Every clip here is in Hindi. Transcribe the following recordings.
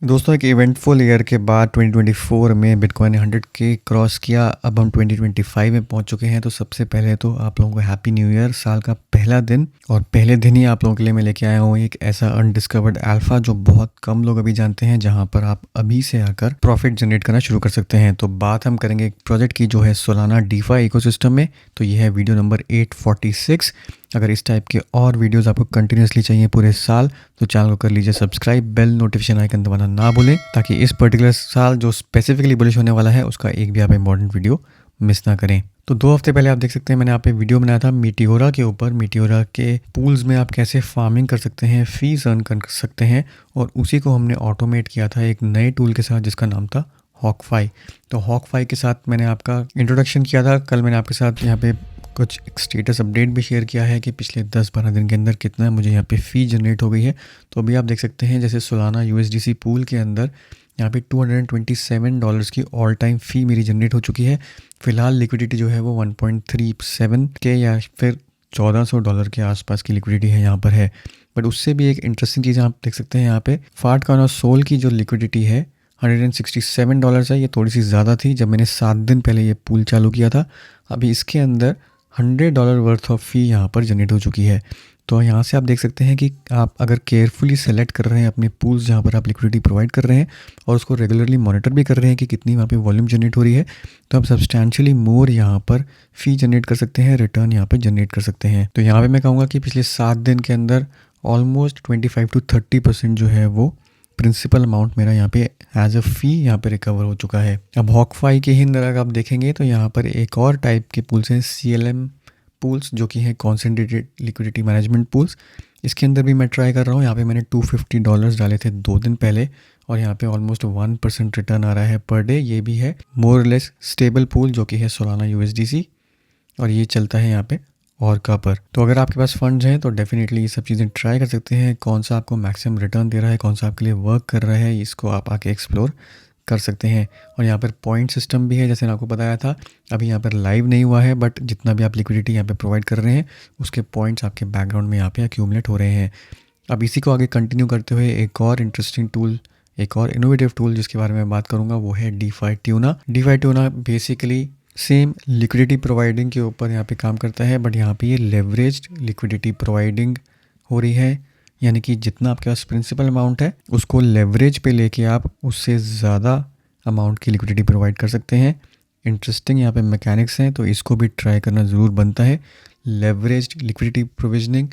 दोस्तों एक इवेंटफुल ईयर के बाद 2024 में बिटकॉइन ने 100 के क्रॉस किया। अब हम 2025 में पहुंच चुके हैं। तो सबसे पहले तो आप लोगों को हैप्पी न्यू ईयर। साल का पहला दिन और पहले दिन ही आप लोगों के लिए मैं लेके आया हूँ एक ऐसा अनडिस्कवर्ड अल्फा जो बहुत कम लोग अभी जानते हैं, जहां पर आप अभी से आकर प्रॉफिट जनरेट करना शुरू कर सकते हैं। तो बात हम करेंगे एक प्रोजेक्ट की जो है सोलाना डीफाई इकोसिस्टम में। तो ये है वीडियो नंबर 846। अगर इस टाइप के और वीडियोस आपको कंटिन्यूसली चाहिए पूरे साल तो चैनल को कर लीजिए सब्सक्राइब, बेल नोटिफिकेशन आइकन दबाना ना भूलें, ताकि इस पर्टिकुलर साल जो स्पेसिफिकली बुलिश होने वाला है उसका एक भी आप इंपॉर्टेंट वीडियो मिस ना करें। तो 2 हफ्ते पहले आप देख सकते हैं मैंने यहाँ पे वीडियो बनाया था मीटियोरा के ऊपर। मीटियोरा के पूल्स में आप कैसे फार्मिंग कर सकते हैं, फीस अर्न कर सकते हैं, और उसी को हमने ऑटोमेट किया था एक नए टूल के साथ जिसका नाम था हॉकफाई। तो हॉकफाई के साथ मैंने आपका इंट्रोडक्शन किया था। कल मैंने आपके साथ यहाँ पे कुछ स्टेटस अपडेट भी शेयर किया है कि पिछले 10-12 दिन के अंदर कितना मुझे यहाँ पे फ़ी जनरेट हो गई है। तो अभी आप देख सकते हैं जैसे सोलाना यूएसडीसी पूल के अंदर यहाँ पे $227 की ऑल टाइम फ़ी मेरी जनरेट हो चुकी है। फ़िलहाल लिक्विडिटी जो है वो 1.37 के या फिर $1400 के आसपास की लिक्विडिटी है यहाँ पर है। बट उससे भी एक इंटरेस्टिंग चीज़ आप देख सकते हैं यहाँ पे फाटकॉइन और सोल की जो लिक्विडिटी है $167 है। ये थोड़ी सी ज़्यादा थी जब मैंने 7 दिन पहले ये पूल चालू किया था। अभी इसके अंदर $100 वर्थ ऑफ फ़ी यहाँ पर जनरेट हो चुकी है। तो यहाँ से आप देख सकते हैं कि आप अगर केयरफुली सेलेक्ट कर रहे हैं अपने पूल्स जहाँ पर आप लिक्विडिटी प्रोवाइड कर रहे हैं और उसको रेगुलरली मॉनिटर भी कर रहे हैं कि कितनी वहाँ पे वॉल्यूम जनरेट हो रही है, तो आप सब्सटैंशियली मोर यहाँ पर फ़ी जनरेट कर सकते हैं, रिटर्न यहाँ पर जनरेट कर सकते हैं। तो यहाँ पे मैं कहूँगा कि पिछले 7 दिन के अंदर ऑलमोस्ट 25 to 30% जो है वो प्रिंसिपल अमाउंट मेरा यहाँ पे एज अ फ़ी यहाँ पे रिकवर हो चुका है। अब हॉकफाई के ही अंदर अगर आप देखेंगे तो यहाँ पर एक और टाइप के पूल्स हैं CLM पूल्स, जो कि हैं कॉन्सेंट्रेटेड लिक्विडिटी मैनेजमेंट पूल्स। इसके अंदर भी मैं ट्राई कर रहा हूँ। यहाँ पे मैंने $250 डाले थे 2 दिन पहले और यहाँ पे ऑलमोस्ट 1% रिटर्न आ रहा है पर डे। ये भी है मोर लेस स्टेबल पूल जो कि है सोलाना USDC, और ये चलता है यहाँ पे और का पर। तो अगर आपके पास फंड्स हैं तो डेफिनेटली ये सब चीज़ें ट्राई कर सकते हैं। कौन सा आपको मैक्सिमम रिटर्न दे रहा है, कौन सा आपके लिए वर्क कर रहा है, इसको आप आके एक्सप्लोर कर सकते हैं। और यहाँ पर पॉइंट सिस्टम भी है, जैसे मैंने आपको बताया था। अभी यहाँ पर लाइव नहीं हुआ है बट जितना भी आप लिक्विडिटी यहाँ पे प्रोवाइड कर रहे हैं उसके पॉइंट्स आपके बैकग्राउंड में यहाँ पे अक्यूमुलेट हो रहे हैं। अब इसी को आगे कंटिन्यू करते हुए एक और इंटरेस्टिंग टूल, एक और इनोवेटिव टूल जिसके बारे में बात करूँगा वो है DeFi tuna. DeFi tuna basically same liquidity providing के ऊपर यहाँ पे काम करता है, बट यहाँ पे ये लेवरेज्ड लिक्विडिटी प्रोवाइडिंग हो रही है। यानी कि जितना आपके पास प्रिंसिपल अमाउंट है उसको लेवरेज पे लेके आप उससे ज़्यादा अमाउंट की लिक्विडिटी प्रोवाइड कर सकते हैं। इंटरेस्टिंग यहाँ पे मैकेनिक्स हैं, तो इसको भी ट्राई करना ज़रूर बनता है। Leveraged liquidity provisioning,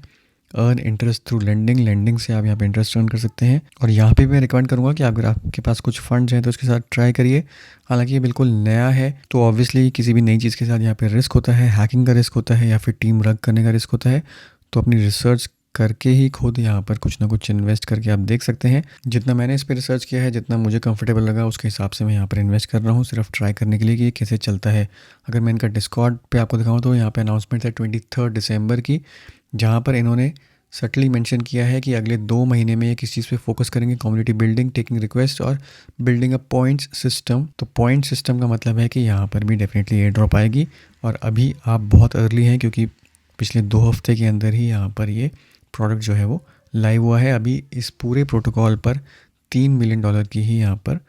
earn interest through lending, lending से आप यहाँ पे इंटरेस्ट अर्न कर सकते हैं। और यहाँ पे मैं रिकमेंड करूँगा कि अगर आपके पास कुछ फंड्स हैं तो उसके साथ ट्राई करिए। हालांकि ये बिल्कुल नया है तो ऑब्वियसली किसी भी नई चीज़ के साथ यहाँ पे रिस्क होता है, हैकिंग का रिस्क होता है या फिर टीम रग करने का रिस्क होता है। तो अपनी रिसर्च करके ही खुद यहाँ पर कुछ ना कुछ इन्वेस्ट करके आप देख सकते हैं। जितना मैंने इस पर रिसर्च किया है, जितना मुझे कंफर्टेबल लगा उसके हिसाब से मैं यहाँ पर इन्वेस्ट कर रहा हूँ, सिर्फ ट्राई करने के लिए कि ये कैसे चलता है। अगर मैं इनका डिस्कॉर्ड पे आपको दिखाऊँ तो यहाँ पे अनाउंसमेंट है 23 दिसंबर की, जहाँ पर इन्होंने सटली मेंशन किया है कि अगले 2 महीने में ये किस चीज़ पे फोकस करेंगे, कम्युनिटी बिल्डिंग, टेकिंग रिक्वेस्ट और बिल्डिंग अ पॉइंट्स सिस्टम। तो पॉइंट सिस्टम का मतलब है कि यहाँ पर भी डेफिनेटली एयर ड्रॉप आएगी। और अभी आप बहुत अर्ली हैं क्योंकि पिछले 2 हफ्ते के अंदर ही यहाँ पर ये प्रोडक्ट जो है वो लाइव हुआ है। अभी इस पूरे प्रोटोकॉल पर $3 मिलियन की ही यहाँ पर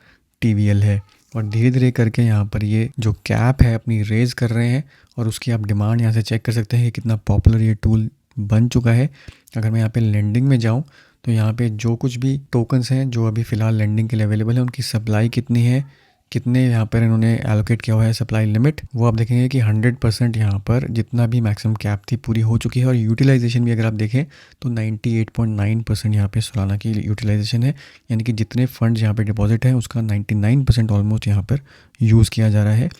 TVL है और धीरे धीरे करके यहाँ पर ये जो कैप है अपनी रेज कर रहे हैं और उसकी आप डिमांड यहाँ से चेक कर सकते हैं कि कितना पॉपुलर ये टूल बन चुका है। अगर मैं यहाँ पे लेंडिंग में जाऊँ तो यहाँ पे जो कुछ भी टोकन्स हैं जो अभी फ़िलहाल लेंडिंग के लिए अवेलेबल है उनकी सप्लाई कितनी है, कितने यहाँ पर इन्होंने एलोकेट किया हुआ है सप्लाई लिमिट, वो आप देखेंगे कि 100% यहाँ पर जितना भी मैक्सिमम कैप थी पूरी हो चुकी है। और यूटिलाइजेशन भी अगर आप देखें तो 98.9% यहाँ पे सोलाना की यूटिलाइजेशन है। यानी कि जितने फंड्स यहाँ पे डिपॉजिट हैं उसका 99% ऑलमोस्ट यहाँ पर यूज़ किया जा रहा है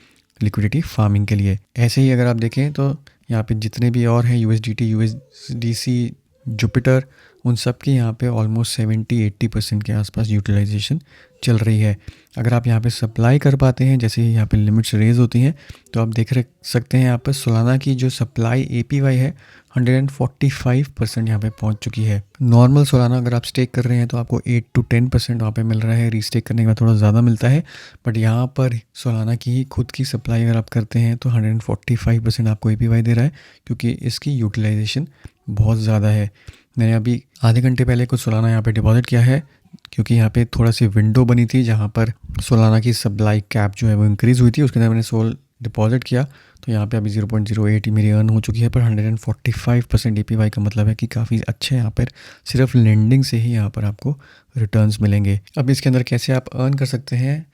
लिक्विडिटी फार्मिंग के लिए। ऐसे ही अगर आप देखें तो यहाँ पे जितने भी और हैं USDT, USDC, जुपिटर, उन सब की यहाँ पे ऑलमोस्ट 70-80% के आसपास यूटिलाइजेशन चल रही है। अगर आप यहाँ पे सप्लाई कर पाते हैं, जैसे ही यहाँ पे लिमिट्स रेज होती हैं, तो आप देख सकते हैं यहाँ पर सोलाना की जो सप्लाई APY है 145% यहाँ पे पहुँच चुकी है। नॉर्मल सोलाना अगर आप स्टेक कर रहे हैं तो आपको 8 to 10% वहाँ पे मिल रहा है, रीस्टेक करने के बाद थोड़ा ज़्यादा मिलता है। बट यहाँ पर सोलाना की ही खुद की सप्लाई अगर आप करते हैं तो 145% आपको APY दे रहा है क्योंकि इसकी यूटिलाइजेशन बहुत ज़्यादा है। मैंने अभी आधे घंटे पहले कुछ सोलाना यहाँ पे डिपॉजिट किया है क्योंकि यहाँ पे थोड़ा सी विंडो बनी थी जहाँ पर सोलाना की सप्लाई कैप जो है वो इंक्रीज़ हुई थी, उसके अंदर मैंने सोल डिपॉजिट किया। तो यहाँ पे अभी 0.08 मेरी अर्न हो चुकी है, पर 145% APY का मतलब है कि काफ़ी अच्छे यहाँ पर सिर्फ लेंडिंग से ही यहाँ पर आपको रिटर्न्स मिलेंगे। अब इसके अंदर कैसे आप अर्न कर सकते हैं,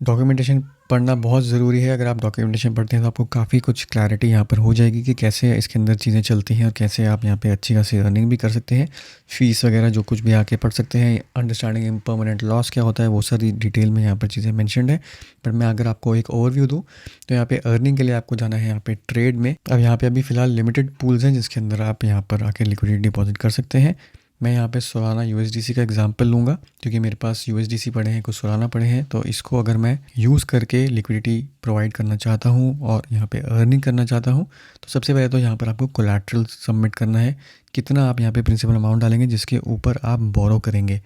डॉक्यूमेंटेशन पढ़ना बहुत ज़रूरी है। अगर आप डॉक्यूमेंटेशन पढ़ते हैं तो आपको काफ़ी कुछ क्लैरिटी यहाँ पर हो जाएगी कि कैसे इसके अंदर चीज़ें चलती हैं और कैसे आप यहाँ पे अच्छी खासी अर्निंग भी कर सकते हैं। फ़ीस वगैरह जो कुछ भी आके पढ़ सकते हैं। अंडरस्टैंडिंग इम्परमानेंट लॉस क्या होता है, वो सारी डिटेल में यहाँ पर चीज़ें मेंशन्ड है। पर मैं अगर आपको एक ओवरव्यू दूँ तो यहाँ पे अर्निंग के लिए आपको जाना है यहाँ पे ट्रेड में। अब यहाँ पे अभी फ़िलहाल लिमिटेड पूल्स हैं जिसके अंदर आप यहाँ पर आके लिक्विडिटी डिपॉजिट कर सकते हैं। मैं यहाँ पे सोलाना USDC का एग्जांपल लूँगा क्योंकि मेरे पास USDC पड़े हैं, कुछ सोलाना पड़े हैं। तो इसको अगर मैं यूज़ करके लिक्विडिटी प्रोवाइड करना चाहता हूँ और यहाँ पे अर्निंग करना चाहता हूँ, तो सबसे पहले तो यहाँ पर आपको कोलैटरल सबमिट करना है। कितना आप यहाँ पे प्रिंसिपल अमाउंट डालेंगे जिसके ऊपर आप बोरो करेंगे।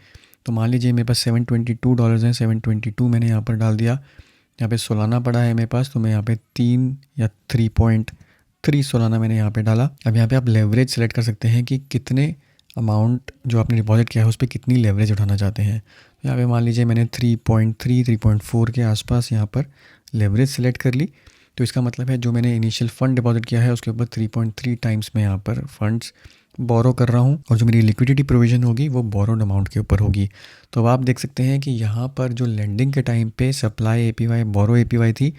तो मान लीजिए मेरे पास $722 हैं, 722 मैंने यहाँ पर डाल दिया। यहाँ पे सोलाना पड़ा है मेरे पास, तो मैं यहाँ पे 3 या 3.3 सोलाना मैंने यहाँ पे डाला। अब यहाँ पे आप लेवरेज सेलेक्ट कर सकते हैं कि कितने अमाउंट जो आपने डिपॉजिट किया है उस पर कितनी लेवरेज उठाना चाहते हैं। तो यहाँ पे मान लीजिए मैंने 3.3 3.4 के आसपास यहाँ पर लेवरेज सेलेक्ट कर ली। तो इसका मतलब है जो मैंने इनिशियल फ़ंड डिपॉजिट किया है उसके ऊपर 3.3 टाइम्स मैं यहाँ पर फंड्स बोरो कर रहा हूँ और जो मेरी लिक्विडिटी प्रोविज़न होगी वो बोरोड अमाउंट के ऊपर होगी। तो अब आप देख सकते हैं कि यहाँ पर जो लेंडिंग के टाइम पे सप्लाई APY बोरो APY थी,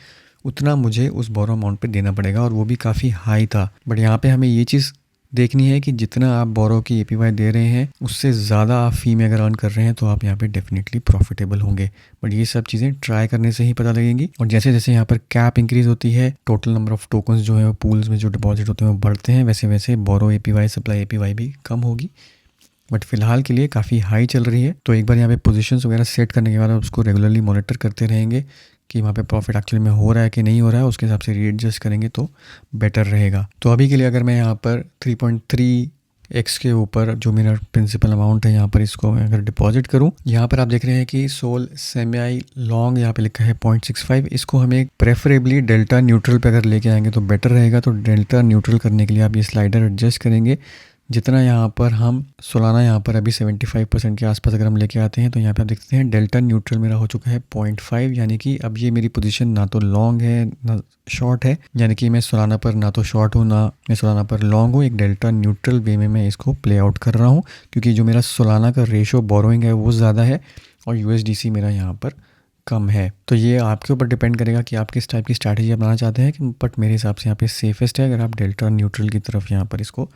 उतना मुझे उस बोरो अमाउंट पे देना पड़ेगा और वो भी काफ़ी हाई था। बट यहाँ पे हमें ये चीज़ देखनी है कि जितना आप बोरो की APY दे रहे हैं उससे ज़्यादा आप फ़ी में अगर अर्न कर रहे हैं तो आप यहाँ पे डेफिनेटली प्रॉफिटेबल होंगे। बट ये सब चीज़ें ट्राई करने से ही पता लगेंगी। और जैसे जैसे यहाँ पर कैप इंक्रीज़ होती है, टोटल नंबर ऑफ़ टोकन्स जो है वो पूल्स में जो डिपॉजिट होते हैं वो बढ़ते हैं, वैसे वैसे बोरो APY सप्लाई APY भी कम होगी। बट फिलहाल के लिए काफ़ी हाई चल रही है। तो एक बार यहाँ पे पोजीशंस वगैरह सेट करने के बाद आप उसको रेगुलरली मॉनिटर करते रहेंगे कि वहाँ पे प्रॉफिट एक्चुअली में हो रहा है कि नहीं हो रहा है, उसके हिसाब से रीएडजस्ट करेंगे तो बेटर रहेगा। तो अभी के लिए अगर मैं यहाँ पर 3.3x के ऊपर जो मेरा प्रिंसिपल अमाउंट है यहाँ पर इसको मैं अगर डिपॉजिट करूँ, यहाँ पर आप देख रहे हैं कि सोल सेमी लॉन्ग यहाँ पे लिखा है 0.65। इसको हमें प्रेफरेबली डेल्टा न्यूट्रल पे अगर लेके आएंगे तो बेटर रहेगा। तो डेल्टा न्यूट्रल करने के लिए आप ये स्लाइडर एडजस्ट करेंगे। जितना यहाँ पर हम सोलाना यहाँ पर अभी 75% के आसपास अगर हम लेके आते हैं तो यहाँ पे आप देखते हैं डेल्टा न्यूट्रल मेरा हो चुका है 0.5, यानी कि अब ये मेरी पोजीशन ना तो लॉन्ग है ना शॉर्ट है, यानी कि मैं सोलाना पर ना तो शॉर्ट हूँ ना मैं सोलाना पर लॉन्ग हूँ। एक डेल्टा न्यूट्रल वे में मैं इसको प्ले आउट कर रहा हूँ क्योंकि जो मेरा सोलाना का रेशो बोरोइंग है वो ज़्यादा है और USDC मेरा यहाँ पर कम है। तो ये आपके ऊपर डिपेंड करेगा कि आप किस टाइप की स्ट्रैटेजी अपनाना चाहते हैं कि बट मेरे हिसाब से यहाँ पे सेफेस्ट है अगर आप डेल्टा न्यूट्रल की तरफ यहाँ पर इसको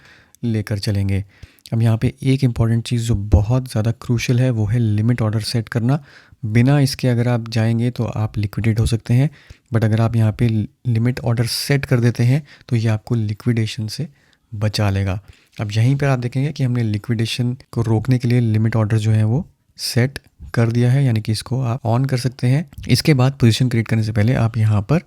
लेकर चलेंगे। अब यहाँ पे एक इम्पॉर्टेंट चीज़ जो बहुत ज़्यादा क्रूशियल है वो है लिमिट ऑर्डर सेट करना। बिना इसके अगर आप जाएंगे तो आप लिक्विडेट हो सकते हैं, बट अगर आप यहाँ पे लिमिट ऑर्डर सेट कर देते हैं तो ये आपको लिक्विडेशन से बचा लेगा। अब यहीं पर आप देखेंगे कि हमने लिक्विडेशन को रोकने के लिए लिमिट ऑर्डर जो है वो सेट कर दिया है, यानी कि इसको आप ऑन कर सकते हैं। इसके बाद पोजीशन क्रिएट करने से पहले आप यहाँ पर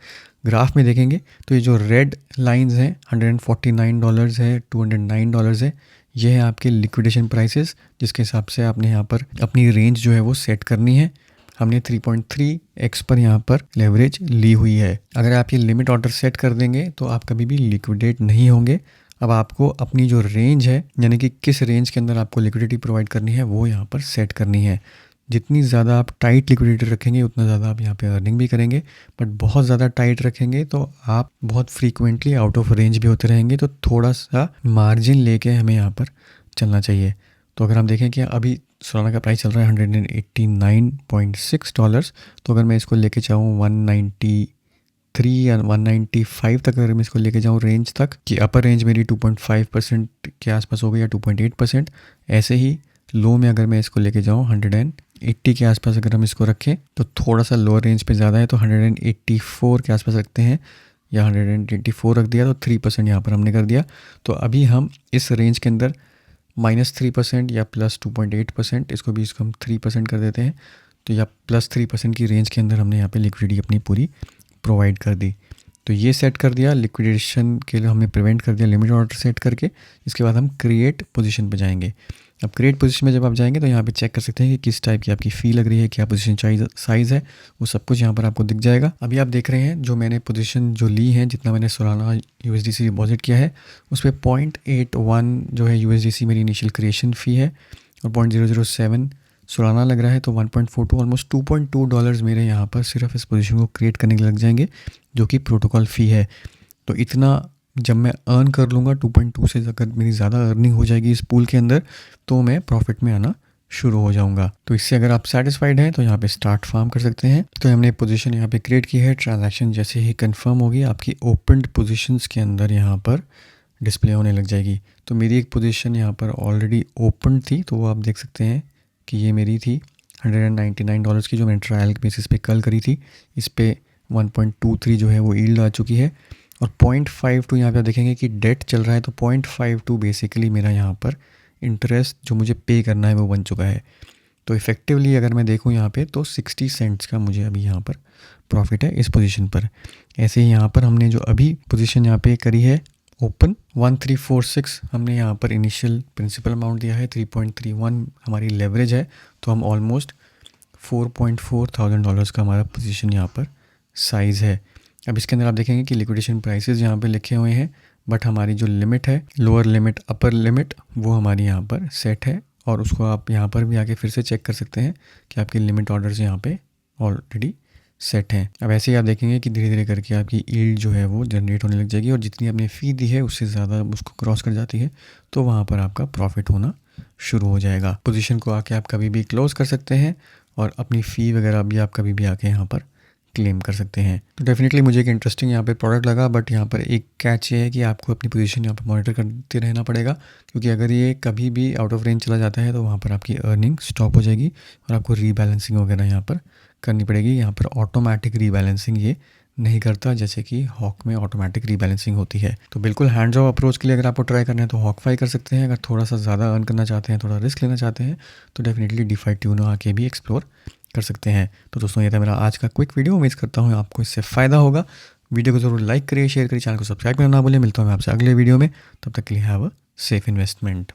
ग्राफ में देखेंगे तो ये जो रेड लाइंस हैं $149 है, $209 है, ये है आपके लिक्विडेशन प्राइसेस जिसके हिसाब से आपने यहाँ पर अपनी रेंज जो है वो सेट करनी है। हमने 3.3x पर यहाँ पर लेवरेज ली हुई है। अगर आप ये लिमिट ऑर्डर सेट कर देंगे तो आप कभी भी लिक्विडेट नहीं होंगे। अब आपको अपनी जो रेंज है यानी कि किस रेंज के अंदर आपको लिक्विडिटी प्रोवाइड करनी है वो यहाँ पर सेट करनी है। जितनी ज़्यादा आप टाइट लिक्विडिटी रखेंगे उतना ज़्यादा आप यहाँ पे अर्निंग भी करेंगे, बट बहुत ज़्यादा टाइट रखेंगे तो आप बहुत फ्रीक्वेंटली आउट ऑफ रेंज भी होते रहेंगे। तो थोड़ा सा मार्जिन लेके हमें यहाँ पर चलना चाहिए। तो अगर हम देखें कि अभी सोलाना का प्राइस चल रहा है $189.6, तो अगर मैं इसको लेके चाहूँ 193 या 195 तक अगर मैं इसको लेके जाऊँ रेंज तक, कि अपर रेंज मेरी 2.5% के आसपास हो गई या 2.8%, ऐसे ही लो में अगर मैं इसको लेके जाऊँ 180 के आसपास अगर हम इसको रखें तो थोड़ा सा लोअर रेंज पे ज़्यादा है तो 184 के आसपास रखते हैं या 184 रख दिया तो 3% यहाँ पर हमने कर दिया। तो अभी हम इस रेंज के अंदर -3% या +2.8%, इसको भी इसको हम 3% कर देते हैं तो या +3% की रेंज के अंदर हमने यहाँ पे लिक्विडिटी अपनी पूरी प्रोवाइड कर दी। तो ये सेट कर दिया, लिक्विडेशन के लिए हमने प्रिवेंट कर दिया लिमिट ऑर्डर सेट करके। इसके बाद हम क्रिएट पोजीशन पे जाएंगे। अब क्रिएट पोजीशन में जब आप जाएंगे तो यहाँ पे चेक कर सकते हैं कि किस टाइप की आपकी फ़ी लग रही है, क्या पोजीशन साइज़ है, वो सब कुछ यहाँ पर आपको दिख जाएगा। अभी आप देख रहे हैं जो मैंने पोजीशन जो ली है, जितना मैंने सोलाना USDC डिपॉजिट किया है उस पर 0.81 जो है USDC मेरी इनिशियल क्रिएशन फ़ी है और 0.007 सुराना लग रहा है तो 1.42 ऑलमोस्ट $2.2 मेरे यहाँ पर सिर्फ इस पोजीशन को क्रिएट करने के लग जाएंगे, जो कि प्रोटोकॉल फ़ी है। तो इतना जब मैं अर्न कर लूँगा 2.2 से, अगर मेरी ज़्यादा अर्निंग हो जाएगी इस पूल के अंदर, तो मैं प्रॉफिट में आना शुरू हो जाऊंगा। तो इससे अगर आप सेटिस्फाइड हैं तो यहाँ पे स्टार्ट फार्म कर सकते हैं। तो हमने पोजीशन यहाँ पे क्रिएट की है। ट्रांजैक्शन जैसे ही कंफर्म होगी आपकी ओपनड पोजीशंस के अंदर यहाँ पर डिस्प्ले होने लग जाएगी। तो मेरी एक पोजीशन यहाँ पर ऑलरेडी ओपन थी, तो वो आप देख सकते हैं कि ये मेरी थी $199 की, जो मैंने ट्रायल बेसिस पे कल करी थी। इस पे 1.23 जो है वो यील्ड आ चुकी है और 0.52 यहाँ पे आप देखेंगे कि डेट चल रहा है। तो 0.52 बेसिकली मेरा यहाँ पर इंटरेस्ट जो मुझे पे करना है वो बन चुका है। तो इफ़ेक्टिवली अगर मैं देखूँ यहाँ पे तो 60 सेंट्स का मुझे अभी यहाँ पर प्रॉफिट है इस पोजीशन पर। ऐसे ही यहाँ पर हमने जो अभी पोजीशन यहाँ पे करी है ओपन 1346, हमने यहाँ पर इनिशियल प्रिंसिपल अमाउंट दिया है 3.31 हमारी लेवरेज है। तो हम ऑलमोस्ट $4,400 का हमारा पोजीशन यहाँ पर साइज़ है। अब इसके अंदर आप देखेंगे कि लिक्विडेशन प्राइसेस यहाँ पे लिखे हुए हैं, बट हमारी जो लिमिट है, लोअर लिमिट अपर लिमिट, वो हमारी यहाँ पर सेट है और उसको आप यहाँ पर भी आके फिर से चेक कर सकते हैं कि आपके लिमिट ऑर्डर्स यहाँ पे ऑलरेडी सेट हैं। अब ऐसे ही आप देखेंगे कि धीरे धीरे करके आपकी यील्ड जो है वो जनरेट होने लग जाएगी और जितनी आपने फ़ी दी है उससे ज़्यादा उसको क्रॉस कर जाती है, तो वहाँ पर आपका प्रॉफिट होना शुरू हो जाएगा। पोजीशन को आके आप कभी भी क्लोज़ कर सकते हैं और अपनी फ़ी वगैरह भी आप कभी भी आके यहाँ पर क्लेम कर सकते हैं। तो डेफिनेटली मुझे एक इंटरेस्टिंग यहाँ पे प्रोडक्ट लगा, बट यहाँ पर एक कैच ये है कि आपको अपनी पोजीशन यहाँ पर मॉनिटर करते रहना पड़ेगा, क्योंकि अगर ये कभी भी आउट ऑफ रेंज चला जाता है तो वहाँ पर आपकी अर्निंग स्टॉप हो जाएगी और आपको रीबैलेंसिंग वगैरह यहाँ पर करनी पड़ेगी। यहाँ पर ऑटोमेटिक रीबैलेंसिंग ये नहीं करता, जैसे कि हॉक में ऑटोमेटिक रीबैलेंसिंग होती है। तो बिल्कुल हैंड्स ऑफ अप्रोच के लिए अगर आपको ट्राई करना है तो हॉकफाई कर सकते हैं। अगर थोड़ा सा ज़्यादा अर्न करना चाहते हैं, थोड़ा रिस्क लेना चाहते हैं, तो डेफिनेटली डीफाई ट्यूनो आके भी एक्सप्लोर कर सकते हैं। तो दोस्तों ये था मेरा आज का क्विक वीडियो। उम्मीद करता हूँ आपको इससे फ़ायदा होगा। वीडियो को ज़रूर लाइक करिए, शेयर करिए, चैनल को सब्सक्राइब करना ना भूलिए। मिलता हूँ मैं आपसे अगले वीडियो में, तब तक के लिए हैव अ सेफ इन्वेस्टमेंट।